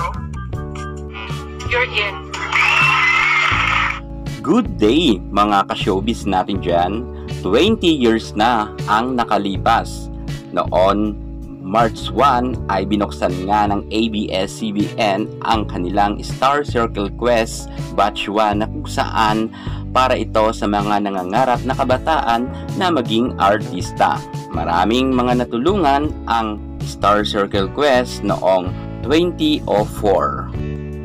Hero. You're in. Good day mga ka-showbiz natin dyan. 20 years na ang nakalipas. Noon, March 1 ay binuksan nga ng ABS-CBN ang kanilang Star Circle Quest Batch 1 na kung saan para ito sa mga nangangarap na kabataan na maging artista. Maraming mga natulungan ang Star Circle Quest noong 2004.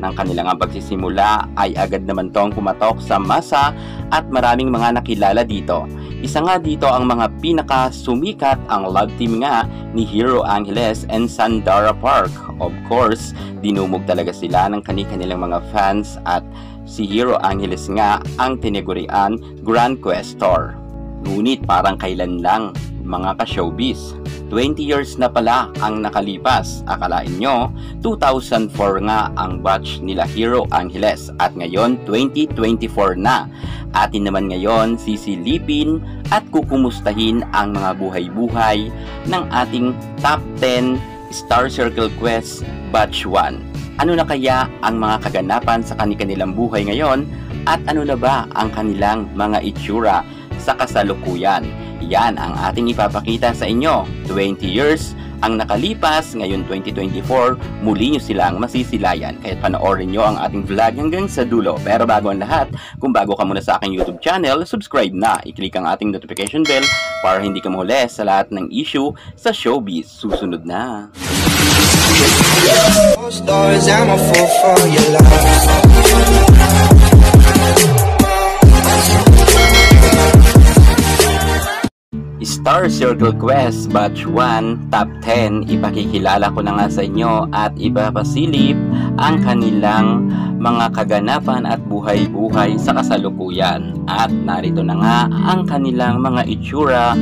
Ng kanilang pagsisimula ay agad naman tong pumatok sa masa at maraming mga nakilala dito. Isa nga dito ang mga pinaka-sumikat ang love team nga ni Hero Angeles and Sandara Park. Of course, dinumog talaga sila ng kanilang mga fans at si Hero Angeles nga ang tinagurian Grand Questor. Ngunit parang kailan lang mga ka-showbiz. 20 years na pala ang nakalipas. Akalain nyo, 2004 nga ang batch nila Hero Angeles at ngayon 2024 na. Atin naman ngayon sisilipin at kukumustahin ang mga buhay-buhay ng ating top 10 Star Circle Quest Batch 1. Ano na kaya ang mga kaganapan sa kanilang buhay ngayon at ano na ba ang kanilang mga itsura sa kasalukuyan? Yan ang ating ipapakita sa inyo. 20 years ang nakalipas, ngayon 2024, muli nyo silang masisilayan. Kaya panoorin nyo ang ating vlog hanggang sa dulo. Pero bago ang lahat, kung bago ka muna sa aking YouTube channel, subscribe na. I-click ang ating notification bell para hindi ka mahuli sa lahat ng issue sa showbiz. Susunod na. Star Circle Quest Batch 1 Top 10, ipakikilala ko na nga sa inyo at ipapasilip ang kanilang mga kaganapan at buhay-buhay sa kasalukuyan. At narito na nga ang kanilang mga itsura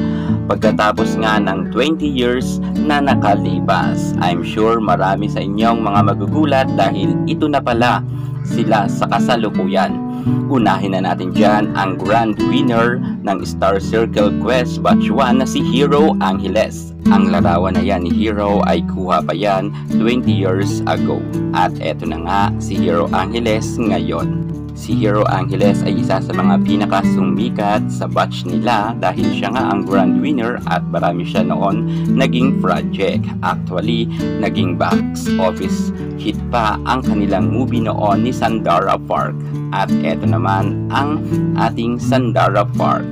pagkatapos nga ng 20 years na nakalipas. I'm sure marami sa inyong mga magugulat dahil ito na pala sila sa kasalukuyan. Unahin na natin dyan ang grand winner ng Star Circle Quest Batch 1 na si Hero Angeles. Ang larawan na yan ni Hero ay kuha pa yan 20 years ago. At eto na nga si Hero Angeles ngayon. Si Hero Angeles ay isa sa mga pinakasumikat sa batch nila dahil siya nga ang grand winner at marami siya noon naging project. Actually, naging box office hit pa ang kanilang movie noon ni Sandara Park. At eto naman ang ating Sandara Park.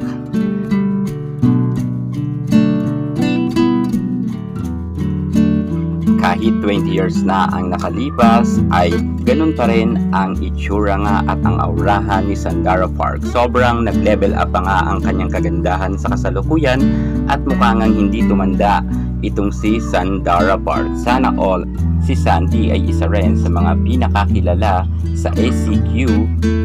Kahit 20 years na ang nakalipas ay ganun pa rin ang itsura nga at ang aurahan ni Sandara Park. Sobrang nag-level up pa nga ang kanyang kagandahan sa kasalukuyan at mukha ngang hindi tumanda itong si Sandara Park. Sana all si Sandy ay isa rin sa mga pinakakilala sa SCQ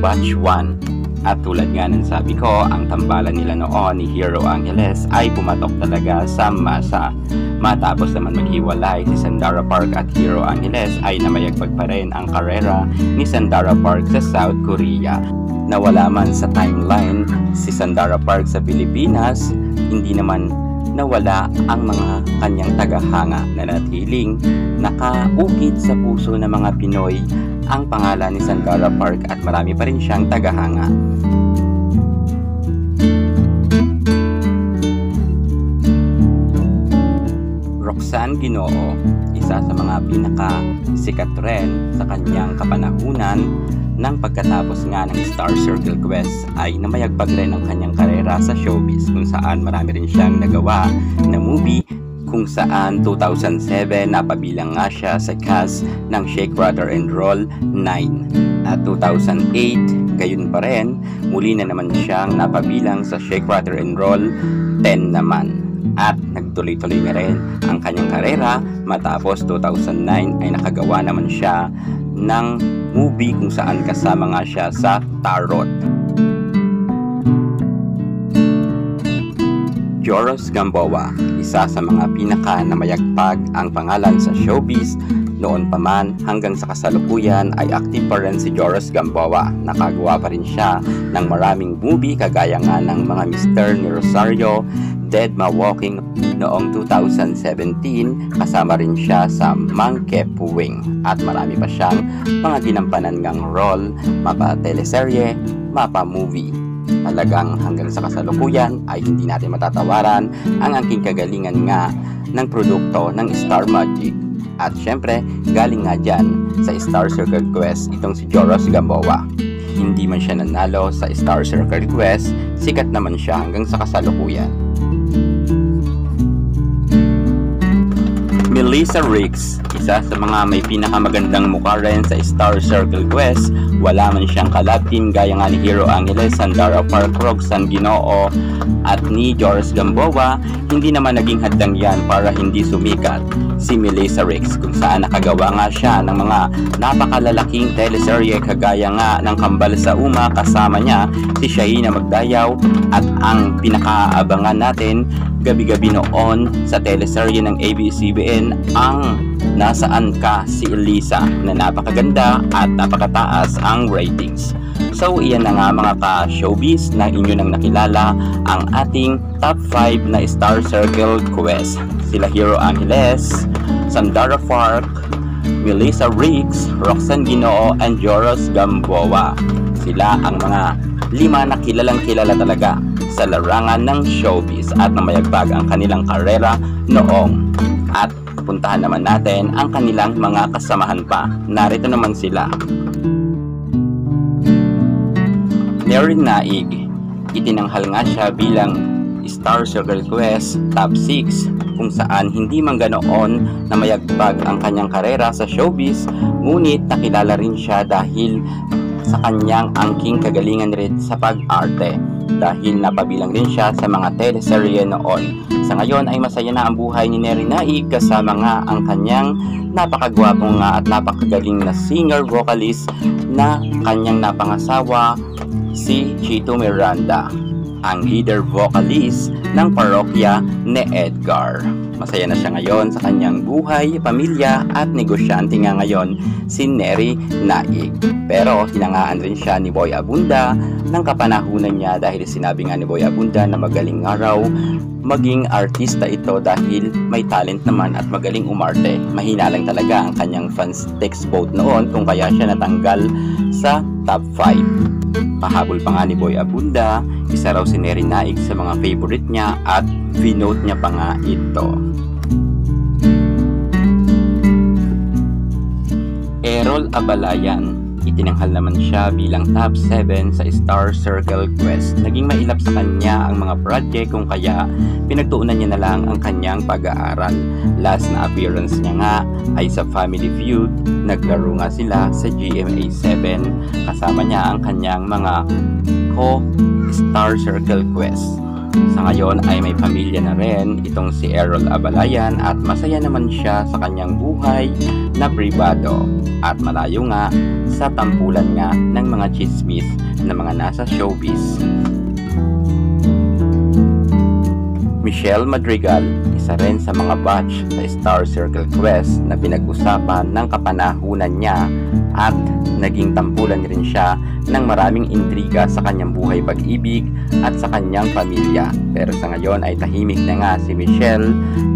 Batch 1. At tulad nga ng sabi ko, ang tambalan nila noon ni Hero Angeles ay pumatok talaga sa masa. Matapos naman maghiwalay si Sandara Park at Hero Angeles ay namayagpag pa rin ang karera ni Sandara Park sa South Korea. Nawala man sa timeline si Sandara Park sa Pilipinas, hindi naman nawala ang mga kanyang tagahanga na natiling nakaukit sa puso ng mga Pinoy ang pangalan ni Sandara Park at marami pa rin siyang tagahanga. Roxanne Ginoo, isa sa mga pinakasikat rin sa kanyang kapanahunan nang pagkatapos nga ng Star Circle Quest ay namayagpag rin ang kanyang karera sa showbiz kung saan marami rin siyang nagawa na movie kung saan 2007 napabilang nga siya sa cast ng Shake, Rattle and Roll 9 at 2008 gayon pa rin muli na naman siyang napabilang sa Shake, Rattle and Roll 10 naman at nagtuloy-tuloy na rin ang kanyang karera matapos 2009 ay nakagawa naman siya ng movie kung saan kasama nga siya sa Tarot. Joros Gamboa, isa sa mga pinaka namayagpag ang pangalan sa showbiz noon pa man hanggang sa kasalukuyan ay active pa rin si Joros Gamboa. Nakagawa pa rin siya ng maraming movie kagaya nga ng mga Mr. ni Rosario, Dead Ma Walking noong 2017. Kasama rin siya sa Monkey Puwing at marami pa siyang mga ginampanan ngang role, mapa teleserye, mapa movie. Talagang hanggang sa kasalukuyan ay hindi natin matatawaran ang angking kagalingan nga ng produkto ng Star Magic. At syempre, galing nga dyan sa Star Circle Quest itong si Joros Gamboa. Hindi man siya nanalo sa Star Circle Quest, sikat naman siya hanggang sa kasalukuyan. Melissa Ricks, isa sa mga may pinakamagandang mukha rin sa Star Circle Quest. Wala man siyang collab team gaya nga ni Hero Angeles, Sandara Park, Roxanne Ginoo at ni Joros Gamboa. Hindi naman naging hadlang yan para hindi sumikat si Melissa Ricks, kung saan nakagawa nga siya ng mga napakalalaking teleserye kagaya nga ng Kambal sa Uma, kasama niya si Shaina Magdayaw, at ang pinakaabangan natin gabi-gabi noon sa teleserye ng ABS-CBN ang Nasaan Ka, si Elisa, na napakaganda at napakataas ang ratings. So iyan na nga mga ka-showbiz na inyo nang nakilala ang ating top 5 na Star Circle Quest. Sila Hero Angeles, Sandara Park, Melissa Ricks, Roxanne Ginoo, and Joros Gamboa. Sila ang mga 5 na kilalang kilala talaga sa larangan ng showbiz at namayagpag ang kanilang karera noong. At puntahan naman natin ang kanilang mga kasamahan pa. Narito naman sila. Neri Naig, itinanghal nga siya bilang Star Circle Quest Top 6, kung saan hindi man ganoon na mayagpag ang kanyang karera sa showbiz, ngunit nakilala rin siya dahil sa kanyang angking kagalingan rin sa pag-arte, dahil napabilang rin siya sa mga teleserye noon. Sa ngayon ay masaya na ang buhay ni Neri Naig, kasama nga ang kanyang napakagwapong nga at napakagaling na singer-vocalist na kanyang napangasawa, si Chito Miranda, ang leader vocalist ng parokya ni Edgar. Masaya na siya ngayon sa kanyang buhay, pamilya at negosyante nga ngayon si Neri Naig. Pero hinangaan rin siya ni Boy Abunda ng kapanahunan niya dahil sinabi nga ni Boy Abunda na magaling nga raw maging artista ito dahil may talent naman at magaling umarte. Mahina lang talaga ang kanyang fans text vote noon kung kaya siya natanggal sa top 5. Pahabol pa nga ni Boy Abunda, isa raw si Neri Naig sa mga favorite niya at vinote niya pa nga ito. Errol Abalayan, itinanghal naman siya bilang top 7 sa Star Circle Quest. Naging mailap sa kanya ang mga project kung kaya pinagtuunan niya na lang ang kanyang pag-aaral. Last na appearance niya nga ay sa Family Feud. Naglaro nga sila sa GMA7. Kasama niya ang kanyang mga co-Star Circle Quest. Sa ngayon ay may pamilya na rin itong si Errol Abalayan at masaya naman siya sa kanyang buhay na pribado at malayo nga sa tampulan nga ng mga chismis na mga nasa showbiz. Michelle Madrigal, isa rin sa mga batch sa Star Circle Quest na pinag-usapan ng kapanahunan niya at naging tampulan rin siya ng maraming intriga sa kanyang buhay pag-ibig at sa kanyang pamilya. Pero sa ngayon ay tahimik na nga si Michelle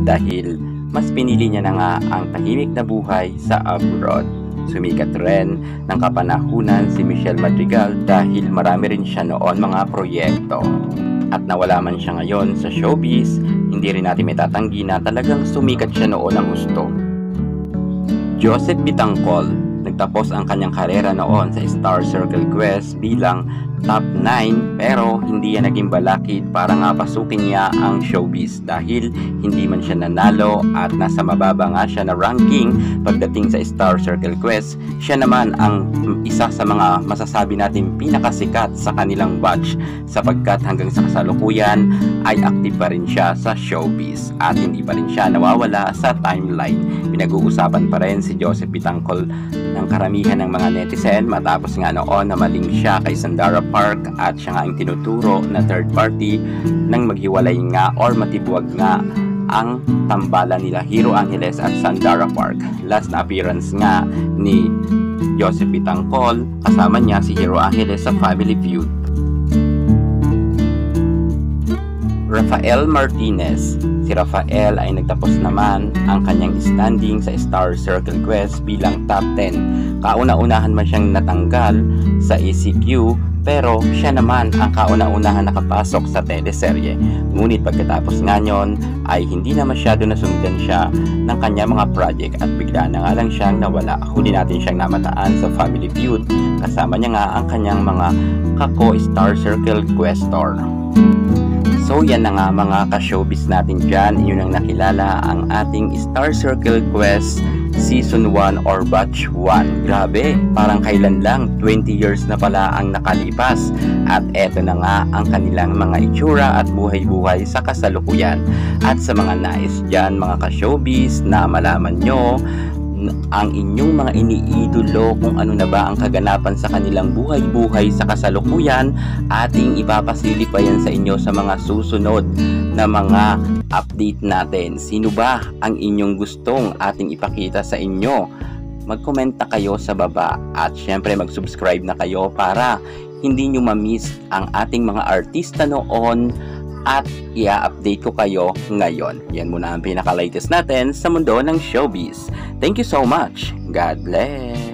dahil mas pinili niya na nga ang tahimik na buhay sa abroad. Sumikat rin ng kapanahunan si Michelle Madrigal dahil marami rin siya noon mga proyekto. At nawala man siya ngayon sa showbiz, hindi rin natin may tatanggi na talagang sumikat siya noon ng gusto. Joseph Bitangkol, nagtapos ang kanyang karera noon sa Star Circle Quest bilang top 9 pero hindi yan naging balakid para nga pasukin niya ang showbiz dahil hindi man siya nanalo at nasa mababa nga siya na ranking pagdating sa Star Circle Quest. Siya naman ang isa sa mga masasabi natin pinakasikat sa kanilang batch sapagkat hanggang sa kasalukuyan ay active pa rin siya sa showbiz at hindi pa rin siya nawawala sa timeline. Pinag-uusapan pa rin si Joseph Bitangkol ng karamihan ng mga netizen matapos nga noon na maling siya kay Sandara Park at siya nga ang tinuturo na third party nang maghiwalay nga or matibuwag nga ang tambalan nila Hero Angeles at Sandara Park. Last na appearance nga ni Joseph Bitangkol, kasama niya si Hero Angeles sa Family Feud. Rafael Martinez. Si Rafael ay nagtapos naman ang kanyang standing sa Star Circle Quest bilang top 10. Kauna-unahan man siyang natanggal sa ECQ, pero siya naman ang kauna-unahan nakapasok sa teleserye. Ngunit pagkatapos nga nyon ay hindi na masyado nasundan siya ng kanya mga project at bigla na nga lang siyang nawala. Huli natin siyang namataan sa Family Feud. Kasama niya nga ang kanyang mga kako-Star Circle Questor. So yan na nga mga ka-showbiz natin dyan. Yun ang nakilala ang ating Star Circle Quest Season 1 or Batch 1. Grabe, parang kailan lang, 20 years na pala ang nakalipas. At eto na nga ang kanilang mga itsura at buhay-buhay sa kasalukuyan. At sa mga nais dyan mga ka-showbiz na malaman nyo ang inyong mga iniidolo kung ano na ba ang kaganapan sa kanilang buhay-buhay sa kasalukuyan, ating ipapasilip pa yan sa inyo sa mga susunod na mga update natin. Sino ba ang inyong gustong ating ipakita sa inyo? Mag-komenta kayo sa baba at syempre mag-subscribe na kayo para hindi nyo ma-miss ang ating mga artista noon at i-update ko kayo ngayon. Yan muna ang pinaka-latest natin sa mundo ng showbiz. Thank you so much. God bless.